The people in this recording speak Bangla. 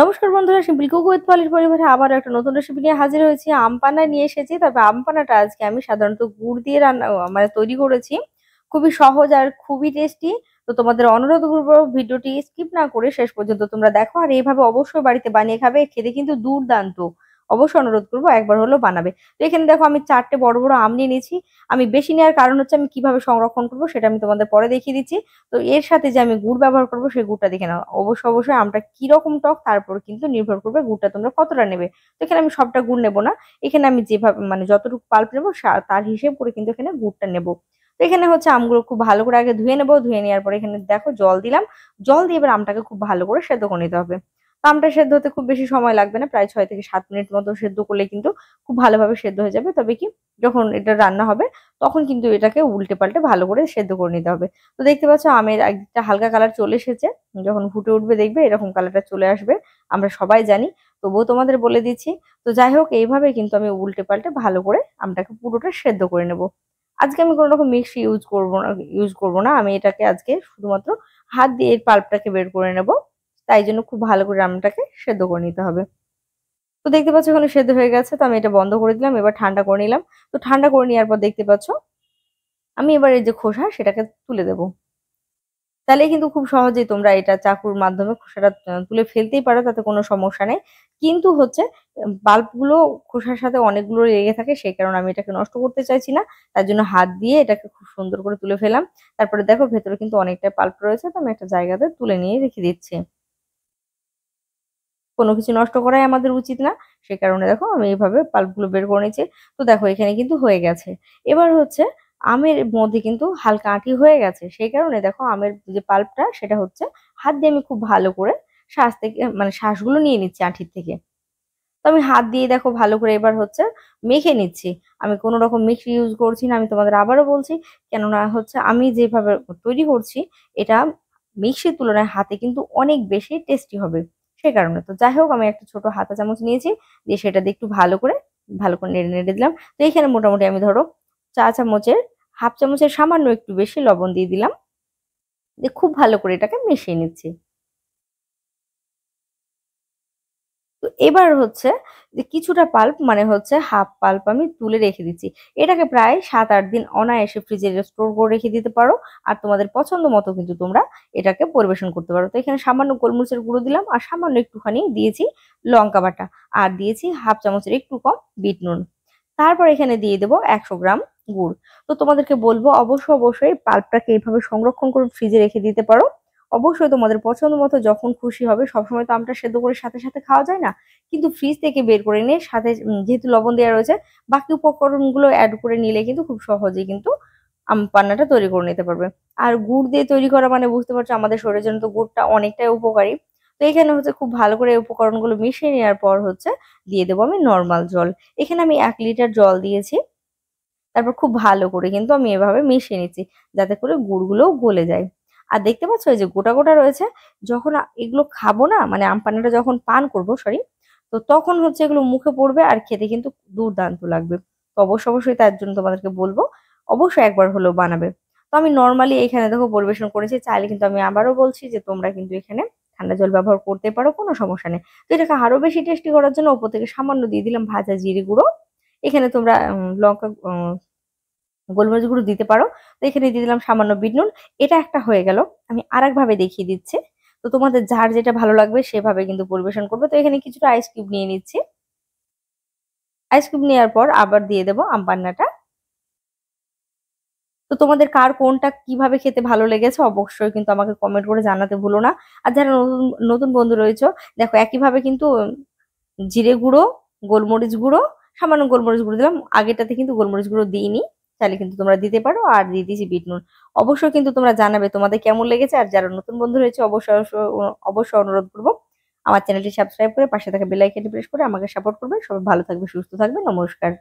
নমস্কার বন্ধুরা, সিম্পল কুক উইথ পলির পরিবারে আবার একটা নতুন রেসিপি নিয়ে হাজির হয়েছি। আম পান্না নিয়ে এসেছি। তবে আম পান্নাটা আজকে আমি সাধারণত গুড় দিয়ে রান্না মানে তৈরি করেছি। খুবই সহজ আর খুবই টেস্টি। তো তোমাদের অনুরোধ করবো ভিডিওটি স্কিপ না করে শেষ পর্যন্ত তোমরা দেখো, আর এইভাবে অবশ্যই বাড়িতে বানিয়ে খাবে, খেতে কিন্তু দুর্দান্ত। অবশ্যই অনুরোধ করবো একবার হলেও বানাবে। তো এখানে দেখো আমি 4টে বড় বড় আম নিয়ে নিয়েছি। আমি বেশি নেওয়ার কারণ হচ্ছে আমি কিভাবে সংরক্ষণ করবো সেটা আমি তোমাদের পরে দেখিয়ে দিচ্ছি। তো এর সাথে যে আমি গুড় ব্যবহার করবো সেই গুড়টা দেখে নাও। অবশ্যই আমটা কিরকম টক তার উপর কিন্তু নির্ভর করবে গুড়টা তোমরা কতটা নেবে। তো এখানে আমি সবটা গুড় নেবো না। এখানে আমি যেভাবে মানে যতটুকু পাল্প নেবো তার হিসেব করে কিন্তু এখানে গুড়টা নেবো। তো এখানে হচ্ছে আমগুলো খুব ভালো করে আগে ধুয়ে নেবো। ধুয়ে নেওয়ার পরে এখানে দেখো জল দিলাম। জল দিয়ে এবার আমটাকে খুব ভালো করে সেদ্ধ করে নিতে হবে। তো আমটা সেদ্ধ হতে খুব বেশি সময় লাগবে না, প্রায় 6 থেকে 7 মিনিট মতো সেদ্ধ করলে কিন্তু খুব ভালোভাবে সেদ্ধ হয়ে যাবে। তবে কি, যখন এটা রান্না হবে তখন কিন্তু এটাকে উল্টে পাল্টে ভালো করে সেদ্ধ করে নিতে হবে। তো দেখতে পাচ্ছ আমের একটা হালকা কালার চলে এসেছে। যখন ফুটে উঠবে দেখবে এরকম কালারটা চলে আসবে। আমরা সবাই জানি, তবুও তোমাদের বলে দিচ্ছি। তো যাই হোক, এইভাবে কিন্তু আমি উল্টে পাল্টে ভালো করে আমটাকে পুরোটা সেদ্ধ করে নেব। আজকে আমি কোনো রকম মিক্সি ইউজ করব না। আমি এটাকে আজকে শুধুমাত্র হাত দিয়ে এর পাল্পটাকে বের করে নেব। তাই জন্য খুব ভালো করে আমটাকে সেদ্ধ করে নিতে হবে। তো দেখতে পাচ্ছ এখানে সেদ্ধ হয়ে গেছে। তো আমি এটা বন্ধ করে দিলাম, এবার ঠান্ডা করে নিলাম। তো ঠান্ডা করে নেওয়ার পর দেখতে পাচ্ছ আমি এবার এই যে খোসা সেটাকে তুলে দেব। তাহলে কিন্তু খুব সহজেই তোমরা এটা চাকুর মাধ্যমে খোসাটা তুলে ফেলতেই পারো, তাতে কোনো সমস্যা নেই। কিন্তু হচ্ছে বাল্বগুলো খোসার সাথে অনেকগুলো লেগে থাকে, সেই কারণে আমি এটাকে নষ্ট করতে চাইছি না। তার জন্য হাত দিয়ে এটাকে খুব সুন্দর করে তুলে ফেলাম। তারপরে দেখো ভেতরে কিন্তু অনেকটা পাল্প রয়েছে, তো আমি একটা জায়গাতে তুলে নিয়ে রেখে দিচ্ছি। কোনো কিছু নষ্ট করাই আমাদের উচিত না। সে কারণে দেখো আমি এইভাবে পাল্পগুলো বের করে নিচ্ছি। তো দেখো এখানে কিন্তু হয়ে গেছে। এবার হচ্ছে আমের মধ্যে কিন্তু হালকা আঁটি হয়ে গেছে, সেই কারণে দেখো আমের যে পাল্পটা সেটা হচ্ছে হাত দিয়ে আমি খুব ভালো করে শ্বাস থেকে মানে শ্বাসগুলো নিয়ে নিচ্ছি আঁটির থেকে। তো আমি হাত দিয়ে দেখো ভালো করে এবার হচ্ছে মেখে নিচ্ছি। আমি কোনো রকম মিক্সি ইউজ করছি না, আমি তোমাদের আবারও বলছি। কেননা হচ্ছে আমি যেভাবে তৈরি করছি এটা মিক্সির তুলনায় হাতে কিন্তু অনেক বেশি টেস্টি হবে। সে কারণে তো যাই হোক, আমি একটা ছোট হাতা চামচ নিয়েছি, দিয়ে সেটা দিয়ে একটু ভালো করে নেড়ে নেড়ে দিলাম। তো এখানে মোটামুটি আমি ধরো চা চামচের হাফ চামচের সামান্য একটু বেশি লবণ দিয়ে দিলাম। দিয়ে খুব ভালো করে এটাকে মিশিয়ে নিচ্ছি। তো এবার হচ্ছে যে কিছুটা পাল্প মানে হচ্ছে হাফ পাল্প আমি তুলে রেখে দিচ্ছি। এটাকে প্রায় 7-8 দিন অনায়াসে ফ্রিজে স্টোর করে রেখে দিতে পারো। আর তোমাদের পছন্দ মতো কিন্তু তোমরা এটাকে পরিবেশন করতে পারো। তো এখানে সামান্য গোলমরিচের গুঁড়ো দিলাম, আর সামান্য একটুখানি দিয়েছি লঙ্কা বাটা, আর দিয়েছি হাফ চামচের একটু কম বিট নুন। তারপর এখানে দিয়ে দেবো 100 গ্রাম গুড়। তো তোমাদেরকে বলবো অবশ্যই পাল্পটাকে এইভাবে সংরক্ষণ করে ফ্রিজে রেখে দিতে পারো। অবশ্যই তোমাদের পছন্দ মতো যখন খুশি হবে, সবসময় তো আমটা সেদ্ধ করে সাথে সাথে খাওয়া যায় না। কিন্তু ফ্রিজ থেকে বের করে নিয়ে সাথে যেহেতু লবণ দেওয়া রয়েছে, বাকি উপকরণগুলো অ্যাড করে নিলে কিন্তু খুব সহজেই কিন্তু আম পান্নাটা তৈরি করে নিতে পারবে। আর গুড় দিয়ে তৈরি করা মানে বুঝতে পারছো আমাদের শরীরের জন্য তো গুড়টা অনেকটাই উপকারী। তো এখানে হচ্ছে খুব ভালো করে এই উপকরণগুলো মিশিয়ে নেওয়ার পর হচ্ছে দিয়ে দেবো আমি নর্মাল জল। এখানে আমি 1 লিটার জল দিয়েছি। তারপর খুব ভালো করে কিন্তু আমি এভাবে মিশিয়ে নিচ্ছি, যাতে করে গুড়গুলোও গলে যায়। আর দেখতে পাচ্ছ এই যে গোটা গোটা রয়েছে, যখন এগুলো খাবো না মানে আম পান্নাটা যখন পান করবো সরি, তো তখন হচ্ছে এগুলো মুখে পড়বে আর খেতে কিন্তু দুর্দান্ত লাগবে। তো অবশ্যই তার জন্য তোমাদেরকে বলবো অবশ্যই একবার হলেও বানাবে। তো আমি নর্মালি এখানে দেখো পরিবেশন করেছি, চাইলে কিন্তু আমি আবারও বলছি যে তোমরা কিন্তু এখানে ঠান্ডা জল ব্যবহার করতে পারো, কোনো সমস্যা নেই। তো এটাকে আরো বেশি টেস্টি করার জন্য ওপর থেকে সামান্য দিয়ে দিলাম ভাজা জিরে গুঁড়ো। এখানে তোমরা লঙ্কা গোলমরিচ গুঁড়ো দিতে পারো। তো এখানে দিয়ে দিলাম সামান্য বিট নুন। এটা একটা হয়ে গেল। আমি আরেক ভাবে দেখিয়ে দিচ্ছি। তো তোমাদের যার যেটা ভালো লাগবে সেভাবে কিন্তু পরিবেশন করবে। তো এখানে কিছুটা আইস কিউব নিয়ে নিচ্ছি। আইস কিউব নেওয়ার পর আবার দিয়ে দেবো আম পান্নাটা। তো তোমাদের কার কোনটা কিভাবে খেতে ভালো লেগেছে অবশ্যই কিন্তু আমাকে কমেন্ট করে জানাতে ভুলো না। আর যারা নতুন নতুন বন্ধু রয়েছে, দেখো একইভাবে কিন্তু জিরে গুঁড়ো, গোলমরিচ গুঁড়ো, সামান্য গোলমরিচ গুঁড়ো দিলাম। আগেরটাতে কিন্তু গোলমরিচ গুঁড়ো দিইনি, চাইলে কিন্তু তোমরা দিতে পারো। আর দিয়ে দিয়েছি বিট নুন। অবশ্যই কিন্তু তোমরা জানাবে তোমাদের কেমন লেগেছে। আর যারা নতুন বন্ধু রয়েছে অবশ্যই অনুরোধ করবো আমার চ্যানেলটি সাবস্ক্রাইব করে পাশে থাকা বেল আইকনটি প্রেস করে আমাকে সাপোর্ট করবে। সবাই ভালো থাকবে, সুস্থ থাকবে। নমস্কার।